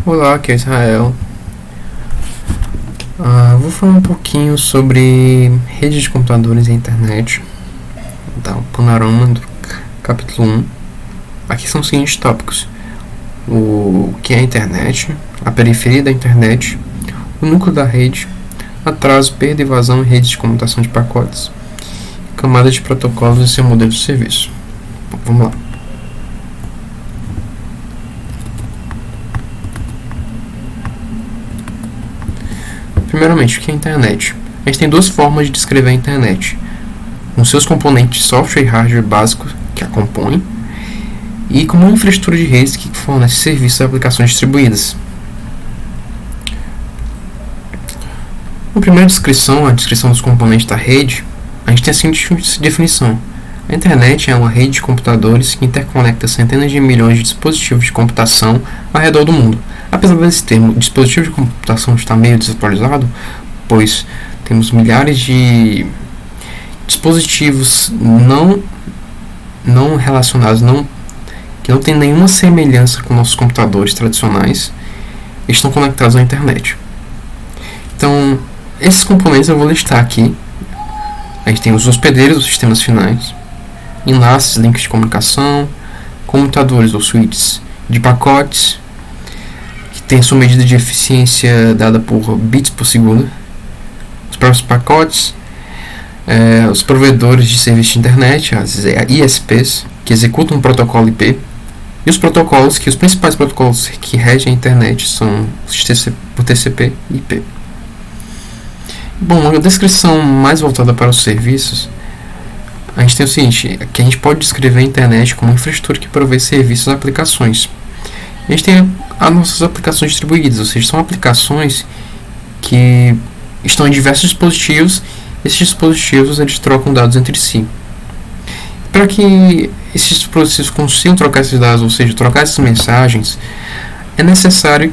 Olá, aqui é Israel. Vou falar um pouquinho sobre redes de computadores e internet. Vou dar um panorama do capítulo 1. Aqui são os seguintes tópicos: o que é a internet, a periferia da internet, o núcleo da rede, atraso, perda e vazão em redes de computação de pacotes, camadas de protocolos e seu modelo de serviço. Bom, vamos lá. Primeiramente, o que é a internet? A gente tem duas formas de descrever a internet: com seus componentes software e hardware básicos que a compõem, e como uma infraestrutura de redes que fornece serviços e aplicações distribuídas. Na primeira descrição, a descrição dos componentes da rede, a gente tem a seguinte definição: a internet é uma rede de computadores que interconecta centenas de milhões de dispositivos de computação ao redor do mundo. Apesar desse termo, dispositivo de computação estar meio desatualizado, pois temos milhares de dispositivos não relacionados, que não têm nenhuma semelhança com nossos computadores tradicionais, estão conectados à internet. Então, esses componentes eu vou listar aqui. A gente tem os hospedeiros dos sistemas finais, enlaces, links de comunicação, computadores ou suítes de pacotes, que tem sua medida de eficiência dada por bits por segundo, os próprios pacotes, os provedores de serviço de internet, as ISPs, que executam um protocolo IP, e os protocolos, que os principais protocolos que regem a internet são por TCP e IP. Bom, a descrição mais voltada para os serviços, a gente tem o seguinte: que a gente pode descrever a internet como uma infraestrutura que provê serviços e aplicações. A gente tem as nossas aplicações distribuídas, ou seja, são aplicações que estão em diversos dispositivos. Esses dispositivos eles trocam dados entre si. Para que esses dispositivos consigam trocar esses dados, ou seja, trocar essas mensagens, é necessário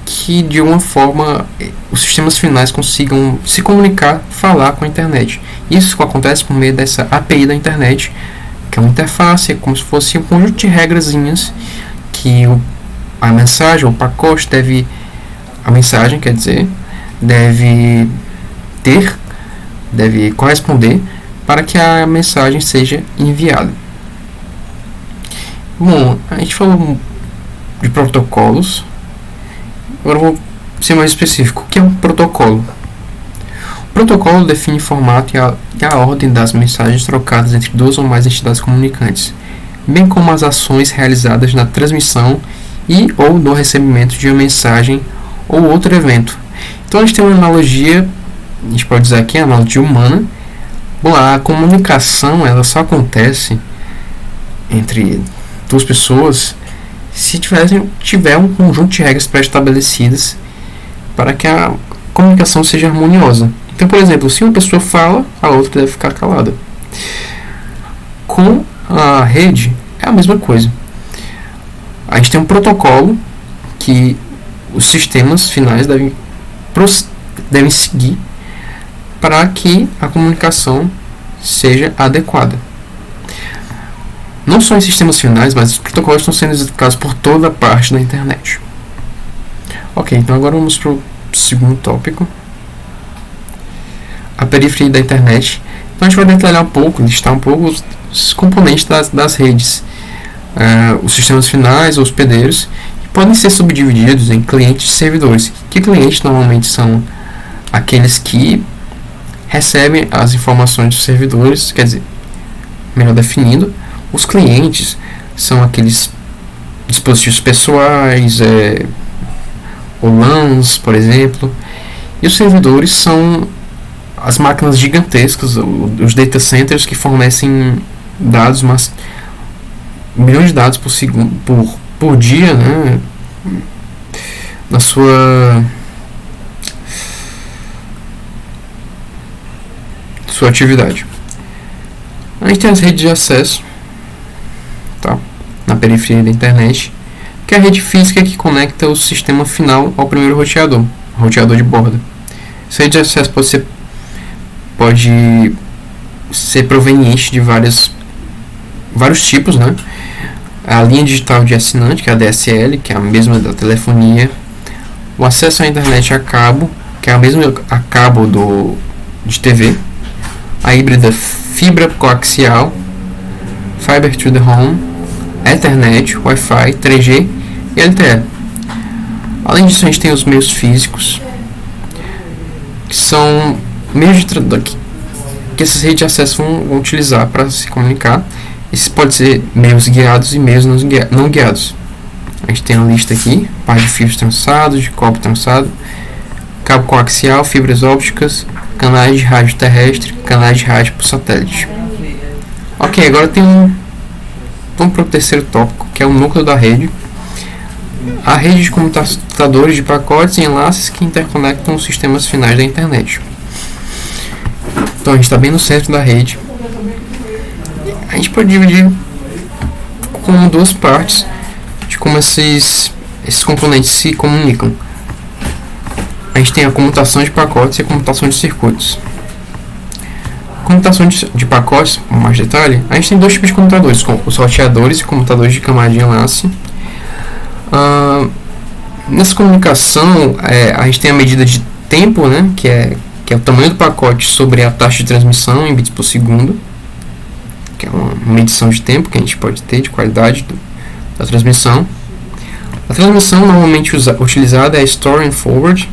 que de uma forma os sistemas finais consigam se comunicar, falar com a internet. Isso acontece por meio dessa API da internet, que é uma interface, é como se fosse um conjunto de regrazinhas que a mensagem, o pacote deve corresponder para que a mensagem seja enviada. Bom, a gente falou de protocolos. Agora vou ser mais específico. O que é um protocolo? O protocolo define o formato e a ordem das mensagens trocadas entre duas ou mais entidades comunicantes, bem como as ações realizadas na transmissão e ou no recebimento de uma mensagem ou outro evento. Então a gente tem uma analogia, a gente pode dizer aqui, a analogia humana. Bom, a comunicação ela só acontece entre duas pessoas se tiver um conjunto de regras pré-estabelecidas para que a comunicação seja harmoniosa. Então, por exemplo, se uma pessoa fala, a outra deve ficar calada. Com a rede é a mesma coisa. A gente tem um protocolo que os sistemas finais devem seguir para que a comunicação seja adequada. Não só em sistemas finais, mas os protocolos estão sendo executados por toda a parte da internet. Ok, então agora vamos para o segundo tópico: a periferia da internet. Então a gente vai detalhar um pouco, listar um pouco os componentes das redes. Os sistemas finais, os hospedeiros, que podem ser subdivididos em clientes e servidores. Que clientes normalmente são aqueles que recebem as informações dos servidores, quer dizer, melhor definindo, os clientes são aqueles dispositivos pessoais, ou LANs, por exemplo, e os servidores são as máquinas gigantescas, os data centers que fornecem dados, milhões de dados por segundo, por dia, né, na sua atividade. A gente tem as redes de acesso, tá, na periferia da internet, que é a rede física que conecta o sistema final ao primeiro roteador de borda. Essa rede de acesso pode ser proveniente de vários tipos, né? A linha digital de assinante, que é a DSL, que é a mesma da telefonia, o acesso à internet a cabo, que é o mesmo a cabo de TV, a híbrida fibra coaxial, Fiber to the Home, Ethernet, Wi-Fi, 3G e LTE. Além disso, a gente tem os meios físicos, que são meios que essas redes de acesso vão utilizar para se comunicar. Esses podem ser meios guiados e meios não guiados. A gente tem a lista aqui: par de fios trançados, de cobre trançado, cabo coaxial, fibras ópticas, canais de rádio terrestre, canais de rádio por satélite. Ok, agora vamos para o terceiro tópico, que é o núcleo da rede. A rede de computadores de pacotes e enlaces que interconectam os sistemas finais da internet. Então a gente está bem no centro da rede. A gente pode dividir como duas partes de como esses componentes se comunicam. A gente tem a comutação de pacotes e a comutação de circuitos. Comutação de pacotes, com mais detalhe, a gente tem dois tipos de computadores, os roteadores e computadores de camada de enlace. Nessa comunicação, a gente tem a medida de tempo, né, que é o tamanho do pacote sobre a taxa de transmissão em bits por segundo, que é uma medição de tempo que a gente pode ter de qualidade da transmissão. A transmissão normalmente utilizada é Store and Forward,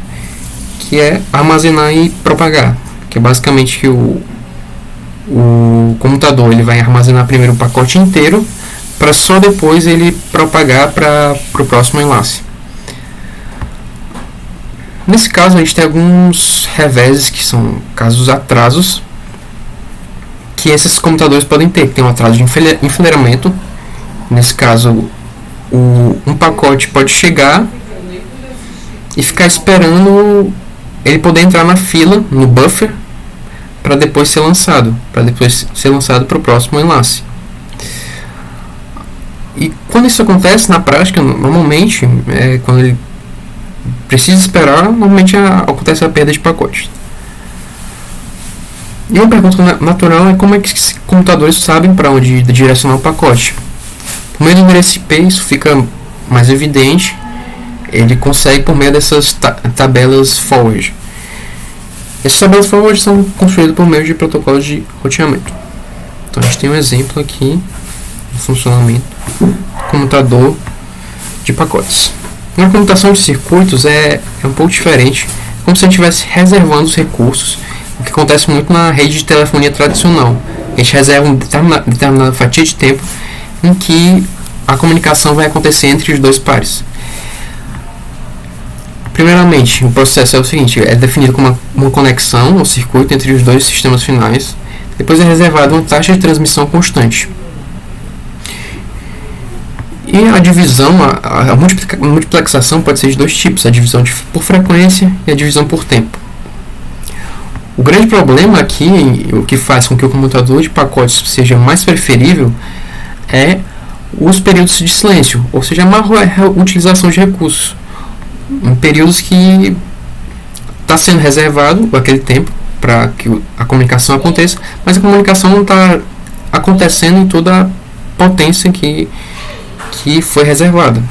que é armazenar e propagar, que é basicamente que o computador ele vai armazenar primeiro o pacote inteiro para só depois ele propagar para o próximo enlace. Nesse caso a gente tem alguns reveses, que são casos atrasos que esses computadores podem ter. Tem um atraso de enfileiramento. Nesse caso um pacote pode chegar e ficar esperando ele poder entrar na fila, no buffer, para depois ser lançado para o próximo enlace. E quando isso acontece na prática, normalmente, quando ele precisa esperar, normalmente acontece a perda de pacotes. E uma pergunta natural é como é que esses computadores sabem para onde direcionar o pacote. Por meio do endereço IP, isso fica mais evidente. Ele consegue por meio dessas tabelas forward. Essas tabelas forward são construídas por meio de protocolos de roteamento. Então a gente tem um exemplo aqui do funcionamento do computador de pacotes. Na computação de circuitos é um pouco diferente, como se a gente estivesse reservando os recursos, o que acontece muito na rede de telefonia tradicional. A gente reserva uma determinada fatia de tempo em que a comunicação vai acontecer entre os dois pares. Primeiramente, o processo é o seguinte: é definido como uma conexão ou circuito entre os dois sistemas finais. Depois é reservada uma taxa de transmissão constante. E a divisão, a multiplexação pode ser de dois tipos: a divisão por frequência e a divisão por tempo. O grande problema aqui, o que faz com que o computador de pacotes seja mais preferível, é os períodos de silêncio, ou seja, a maior utilização de recursos. Em períodos que está sendo reservado aquele tempo para que a comunicação aconteça, mas a comunicação não está acontecendo em toda a potência que foi reservada,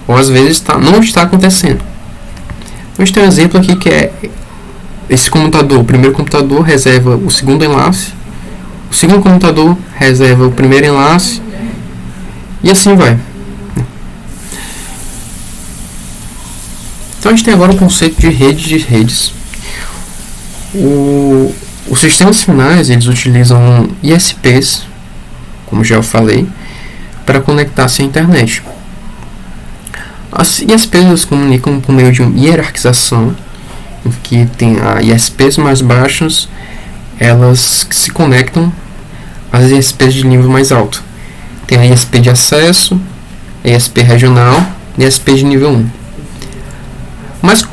ou às vezes não está acontecendo. A gente tem um exemplo aqui que é esse computador. O primeiro computador reserva o segundo enlace, o segundo computador reserva o primeiro enlace, e assim vai. Então a gente tem agora o conceito de rede de redes. Os sistemas finais eles utilizam ISPs, como já eu falei, para conectar-se à internet. As ISPs comunicam por meio de uma hierarquização, em que tem as ISPs mais baixas, elas se conectam às ISPs de nível mais alto. Tem a ISP de acesso, a ISP regional e a ISP de nível 1. Mas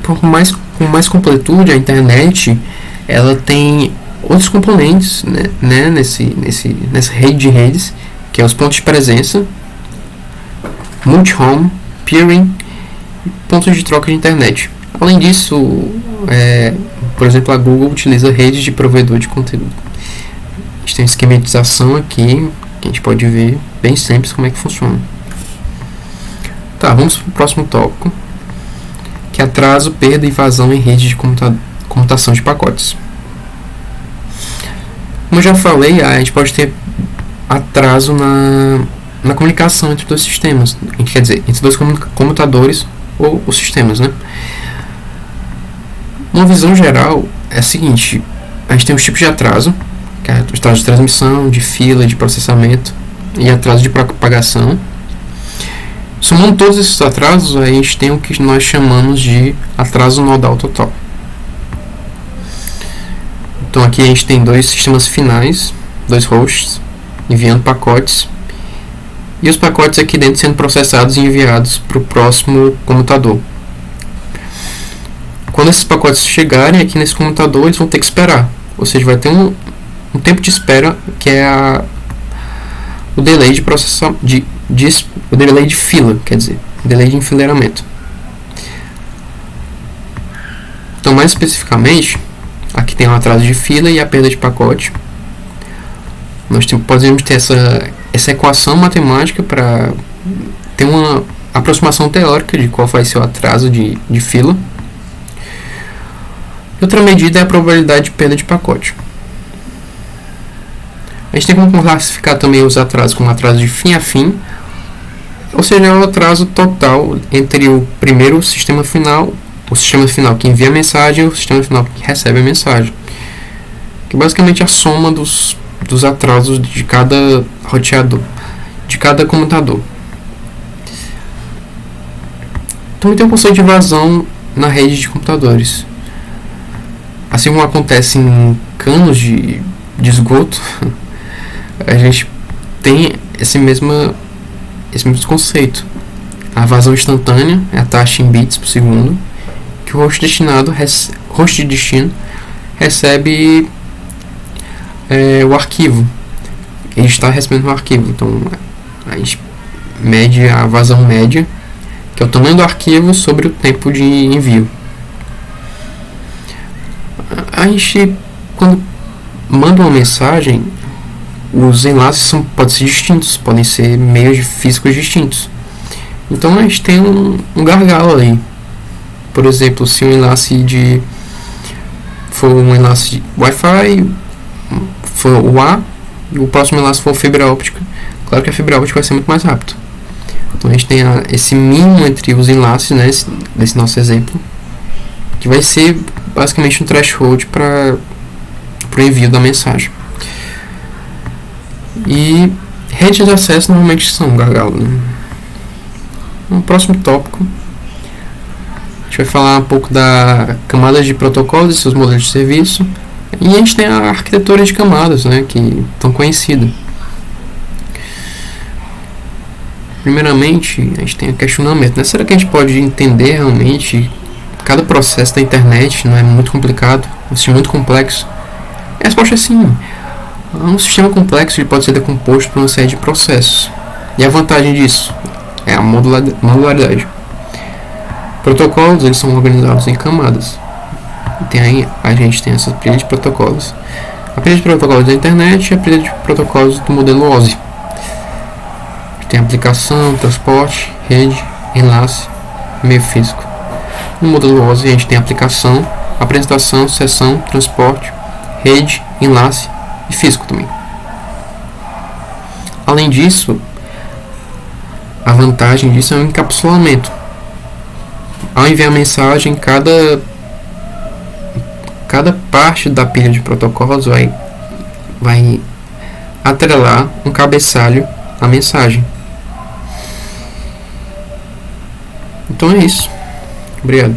com mais completude, a internet ela tem outros componentes, né, nessa rede de redes, que é os pontos de presença, multi-home, peering e pontos de troca de internet. Além disso, por exemplo, a Google utiliza redes de provedor de conteúdo. A gente tem uma esquematização aqui, que a gente pode ver bem simples como é que funciona. Tá, vamos para o próximo tópico, que é atraso, perda e vazão em rede de computação de pacotes. Como eu já falei, a gente pode ter atraso na comunicação entre dois sistemas, quer dizer, entre dois computadores ou os sistemas, né? Uma visão geral é a seguinte: a gente tem os tipos de atraso, que é o atraso de transmissão, de fila, de processamento e atraso de propagação. Somando todos esses atrasos, a gente tem o que nós chamamos de atraso nodal total. Então aqui a gente tem dois sistemas finais, dois hosts, enviando pacotes, e os pacotes aqui dentro sendo processados e enviados para o próximo computador. Quando esses pacotes chegarem aqui nesse computador, eles vão ter que esperar, ou seja, vai ter um tempo de espera, que é o delay de processamento, o delay de fila, quer dizer, o delay de enfileiramento. Então, mais especificamente, aqui tem o atraso de fila e a perda de pacote. Nós podemos ter essa equação matemática para ter uma aproximação teórica de qual vai ser o atraso de fila. Outra medida é a probabilidade de perda de pacote. A gente tem como classificar também os atrasos como atraso de fim a fim, ou seja, é o atraso total entre o primeiro sistema final, o sistema final que envia a mensagem, e o sistema final que recebe a mensagem, que basicamente é a soma dos atrasos de cada roteador, de cada computador. Também tem o conceito de vazão na rede de computadores. Assim como acontece em canos de esgoto, a gente tem esse mesmo conceito. A vazão instantânea é a taxa em bits por segundo que o host de destino recebe o arquivo. Ele está recebendo o arquivo. Então a gente mede a vazão média, que é o tamanho do arquivo sobre o tempo de envio. A gente, quando manda uma mensagem, os enlaces podem ser distintos, podem ser meios físicos distintos. Então a gente tem um gargalo aí. Por exemplo, se o enlace for um enlace de Wi-Fi, for o A, e o próximo enlace for fibra óptica, claro que a fibra óptica vai ser muito mais rápido. Então a gente tem esse mínimo entre os enlaces, né, desse nosso exemplo, que vai ser basicamente um threshold para o envio da mensagem. E redes de acesso normalmente são um gargalo, né? No próximo tópico, a gente vai falar um pouco da camadas de protocolos e seus modelos de serviço. E a gente tem a arquitetura de camadas, né, que é tão conhecida. Primeiramente, a gente tem o questionamento, né? Será que a gente pode entender realmente cada processo da internet? Não é muito complicado, é um sistema muito complexo? A resposta é sim. Um sistema complexo ele pode ser decomposto por uma série de processos. E a vantagem disso é a modularidade. Protocolos eles são organizados em camadas. A gente tem essa pilha de protocolos. A pilha de protocolos da internet e a pilha de protocolos do modelo OSI. Tem aplicação, transporte, rede, enlace, meio físico. No modelo OSI a gente tem aplicação, apresentação, sessão, transporte, rede, enlace e físico também. Além disso, a vantagem disso é o encapsulamento. Ao enviar a mensagem, cada parte da pilha de protocolos vai atrelar um cabeçalho à mensagem. Então é isso. Obrigado.